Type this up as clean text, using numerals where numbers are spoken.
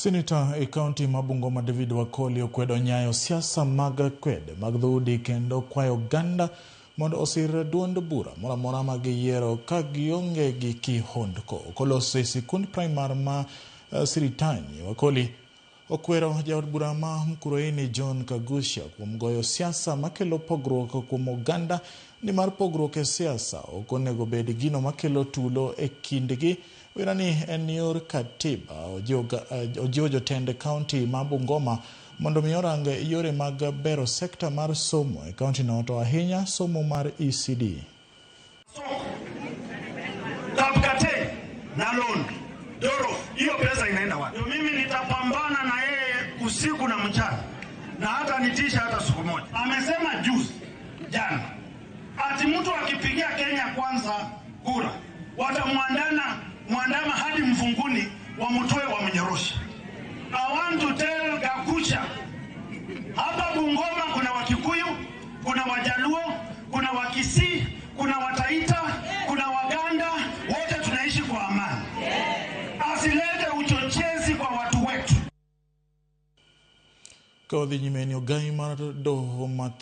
Senator e county Mabungoma David Wakoli okwedo nyayo siasa mag kwede mag dhoudi kendo kwayo ganda mondo osir duond bura moramora mag yiero ka gionge gi kihondko. Koloso sikund primar ma Siritanyi. Wakoli okwero jaod bura ma Mkurueni John Kagusha kuom goyo siasa makelo pogruok kuom oganda, ni mar pogruok e siasa ok onego bed gino makelo tulo e kindgi. Wirani en yor katiba ojiwo jotend kaunti ma Bungoma mondo mi orang yore mag bero sekta mar somo e kaunti no, to ahinya somo mar ECD. Kapkate na loan doro, hiyo pesa inaenda wapi? Mimi nitapambana na yeye usiku na mchana, na hata nitisha hata siku moja. Amesema juzi jana ati mtu akipigia Kenya Kwanza kura watamwandama hadi mfunguni, wamtoe wamnyoroshe. I want to tell Gakucha, hapa Bungoma kuna Wakikuyu, kuna Wajaluo, kuna Wakisii, kuna Wataita, kuna Waganda, wote tunaishi kwa amani. Asilete uchochezi kwa watu wetu. Kodhi nyimeni ogai mar doho mata